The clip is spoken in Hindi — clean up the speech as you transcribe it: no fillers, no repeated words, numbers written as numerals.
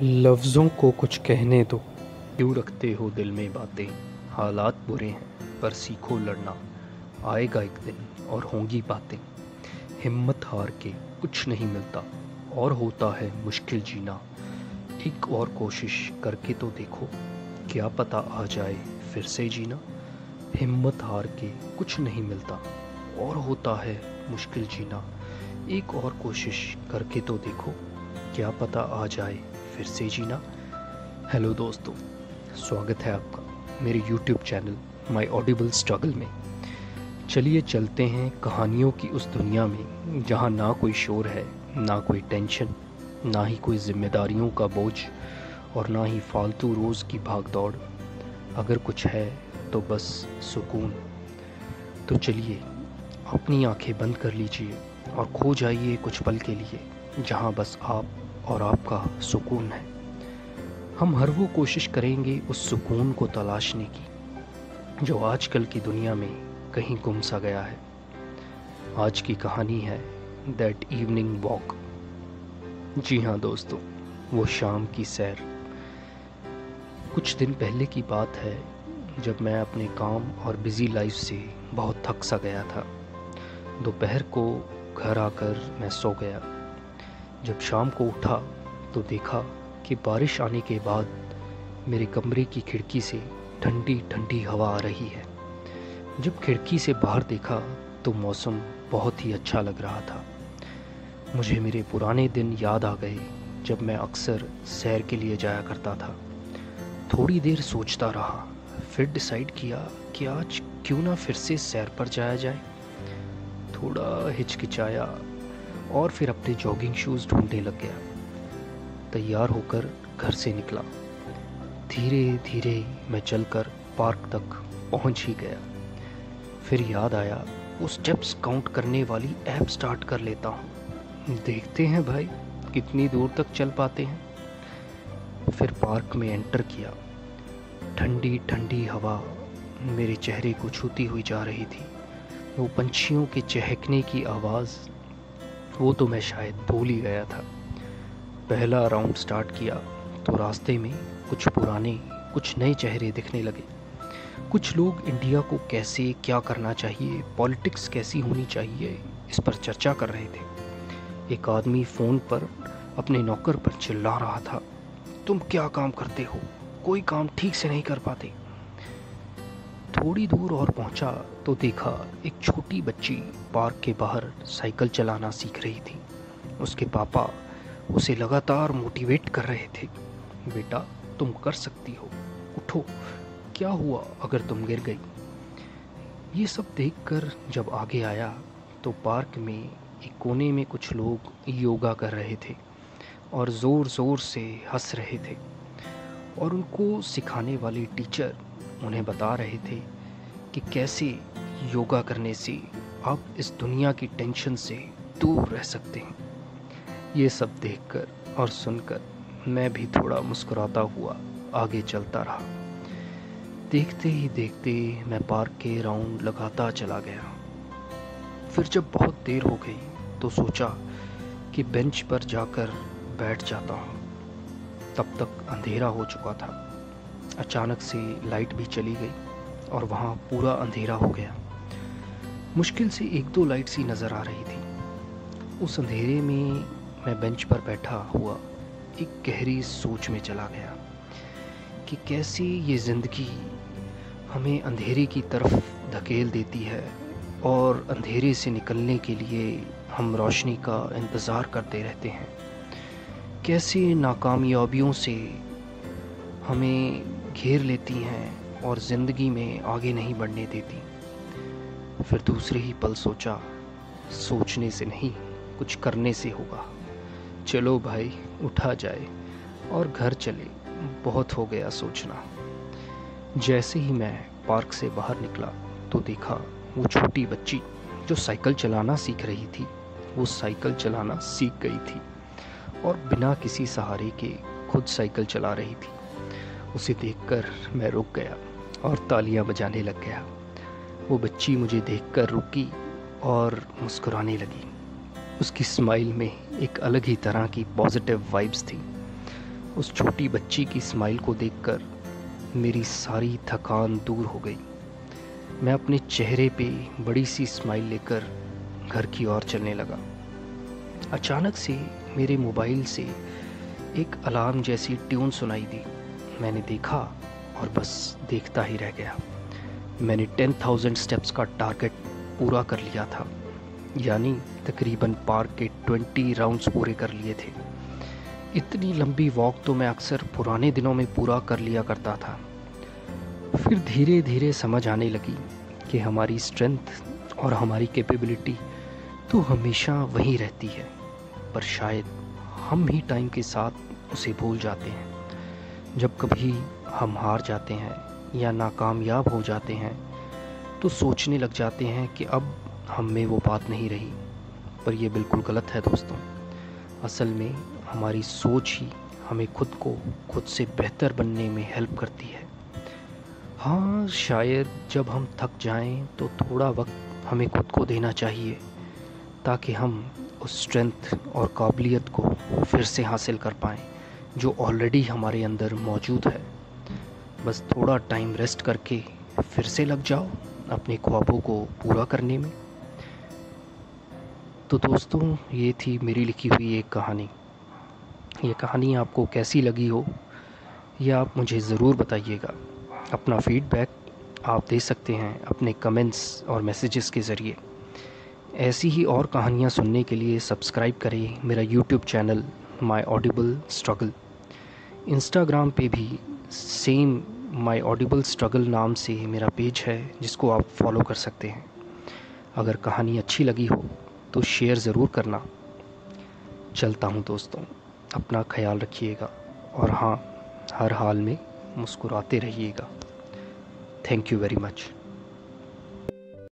लफ्ज़ों को कुछ कहने दो। क्यों रखते हो दिल में बातें? हालात बुरे हैं पर सीखो लड़ना। आएगा एक दिन और होंगी बातें। हिम्मत हार के कुछ नहीं मिलता और होता है मुश्किल जीना। एक और कोशिश करके तो देखो, क्या पता आ जाए फिर से जीना। हिम्मत हार के कुछ नहीं मिलता और होता है मुश्किल जीना। एक और कोशिश करके तो देखो, क्या पता आ जाए फिर से जीना। हेलो दोस्तों, स्वागत है आपका मेरे YouTube channel my Audible struggle में। चलिए चलते हैं कहानियों की उस दुनिया में जहाँ ना कोई शोर है, ना कोई टेंशन, ना ही कोई जिम्मेदारियों का बोझ और ना ही फालतू रोज़ की भाग दौड़। अगर कुछ है तो बस सुकून। तो चलिए अपनी आंखें बंद कर लीजिए और खो जाइए कुछ पल के लिए जहाँ बस आप और आपका सुकून है। हम हर वो कोशिश करेंगे उस सुकून को तलाशने की जो आजकल की दुनिया में कहीं गुम सा गया है। आज की कहानी है दैट इवनिंग वॉक। जी हाँ दोस्तों, वो शाम की सैर। कुछ दिन पहले की बात है जब मैं अपने काम और बिज़ी लाइफ से बहुत थक सा गया था। दोपहर को घर आकर मैं सो गया। जब शाम को उठा तो देखा कि बारिश आने के बाद मेरे कमरे की खिड़की से ठंडी ठंडी हवा आ रही है। जब खिड़की से बाहर देखा तो मौसम बहुत ही अच्छा लग रहा था। मुझे मेरे पुराने दिन याद आ गए जब मैं अक्सर सैर के लिए जाया करता था। थोड़ी देर सोचता रहा, फिर डिसाइड किया कि आज क्यों ना फिर से सैर पर जाया जाए। थोड़ा हिचकिचाया और फिर अपने जॉगिंग शूज़ ढूंढने लग गया। तैयार होकर घर से निकला। धीरे धीरे मैं चलकर पार्क तक पहुंच ही गया। फिर याद आया वो स्टेप्स काउंट करने वाली ऐप स्टार्ट कर लेता हूँ। देखते हैं भाई कितनी दूर तक चल पाते हैं। फिर पार्क में एंटर किया। ठंडी ठंडी हवा मेरे चेहरे को छूती हुई जा रही थी। वो पंछियों के चहकने की आवाज़, वो तो मैं शायद भूल ही गया था। पहला राउंड स्टार्ट किया तो रास्ते में कुछ पुराने कुछ नए चेहरे दिखने लगे। कुछ लोग इंडिया को कैसे क्या करना चाहिए, पॉलिटिक्स कैसी होनी चाहिए, इस पर चर्चा कर रहे थे। एक आदमी फ़ोन पर अपने नौकर पर चिल्ला रहा था, तुम क्या काम करते हो, कोई काम ठीक से नहीं कर पाते। थोड़ी दूर और पहुंचा तो देखा एक छोटी बच्ची पार्क के बाहर साइकिल चलाना सीख रही थी। उसके पापा उसे लगातार मोटिवेट कर रहे थे, बेटा तुम कर सकती हो, उठो, क्या हुआ अगर तुम गिर गई। ये सब देखकर जब आगे आया तो पार्क में एक कोने में कुछ लोग योगा कर रहे थे और ज़ोर ज़ोर से हंस रहे थे। और उनको सिखाने वाले टीचर उन्हें बता रहे थे कि कैसे योगा करने से आप इस दुनिया की टेंशन से दूर रह सकते हैं। ये सब देखकर और सुनकर मैं भी थोड़ा मुस्कुराता हुआ आगे चलता रहा। देखते ही देखते मैं पार्क के राउंड लगाता चला गया। फिर जब बहुत देर हो गई तो सोचा कि बेंच पर जाकर बैठ जाता हूँ। तब तक अंधेरा हो चुका था। अचानक से लाइट भी चली गई और वहाँ पूरा अंधेरा हो गया। मुश्किल से एक दो लाइट्स ही नज़र आ रही थी। उस अंधेरे में मैं बेंच पर बैठा हुआ एक गहरी सोच में चला गया कि कैसे ये ज़िंदगी हमें अंधेरे की तरफ धकेल देती है और अंधेरे से निकलने के लिए हम रोशनी का इंतज़ार करते रहते हैं। कैसे नाकामयाबियों से हमें घेर लेती हैं और ज़िंदगी में आगे नहीं बढ़ने देती। फिर दूसरे ही पल सोचा, सोचने से नहीं कुछ करने से होगा। चलो भाई उठा जाए और घर चले, बहुत हो गया सोचना। जैसे ही मैं पार्क से बाहर निकला तो देखा वो छोटी बच्ची जो साइकिल चलाना सीख रही थी, वो साइकिल चलाना सीख गई थी और बिना किसी सहारे के खुद साइकिल चला रही थी। उसे देखकर मैं रुक गया और तालियां बजाने लग गया। वो बच्ची मुझे देखकर रुकी और मुस्कुराने लगी। उसकी स्माइल में एक अलग ही तरह की पॉजिटिव वाइब्स थी। उस छोटी बच्ची की स्माइल को देखकर मेरी सारी थकान दूर हो गई। मैं अपने चेहरे पे बड़ी सी स्माइल लेकर घर की ओर चलने लगा। अचानक से मेरे मोबाइल से एक अलार्म जैसी ट्यून सुनाई दी। मैंने देखा और बस देखता ही रह गया। मैंने 10,000 स्टेप्स का टारगेट पूरा कर लिया था, यानी तकरीबन पार्क के 20 राउंड्स पूरे कर लिए थे। इतनी लंबी वॉक तो मैं अक्सर पुराने दिनों में पूरा कर लिया करता था। फिर धीरे धीरे समझ आने लगी कि हमारी स्ट्रेंथ और हमारी कैपेबिलिटी तो हमेशा वहीं रहती है, पर शायद हम ही टाइम के साथ उसे भूल जाते हैं। जब कभी हम हार जाते हैं या नाकामयाब हो जाते हैं तो सोचने लग जाते हैं कि अब हम में वो बात नहीं रही, पर ये बिल्कुल गलत है दोस्तों। असल में हमारी सोच ही हमें खुद से बेहतर बनने में हेल्प करती है। हाँ, शायद जब हम थक जाएं तो थोड़ा वक्त हमें खुद को देना चाहिए, ताकि हम उस स्ट्रेंथ और काबिलियत को फिर से हासिल कर पाएँ जो ऑलरेडी हमारे अंदर मौजूद है। बस थोड़ा टाइम रेस्ट करके फिर से लग जाओ अपने ख्वाबों को पूरा करने में। तो दोस्तों, ये थी मेरी लिखी हुई एक कहानी। ये कहानी आपको कैसी लगी हो ये आप मुझे ज़रूर बताइएगा। अपना फीडबैक आप दे सकते हैं अपने कमेंट्स और मैसेजेस के ज़रिए। ऐसी ही और कहानियाँ सुनने के लिए सब्सक्राइब करें मेरा YouTube channel my Audible struggle. Instagram पे भी सेम माई ऑडिबल स्ट्रगल नाम से मेरा पेज है, जिसको आप फॉलो कर सकते हैं। अगर कहानी अच्छी लगी हो तो शेयर ज़रूर करना। चलता हूँ दोस्तों, अपना ख्याल रखिएगा और हाँ, हर हाल में मुस्कुराते रहिएगा। Thank you very much.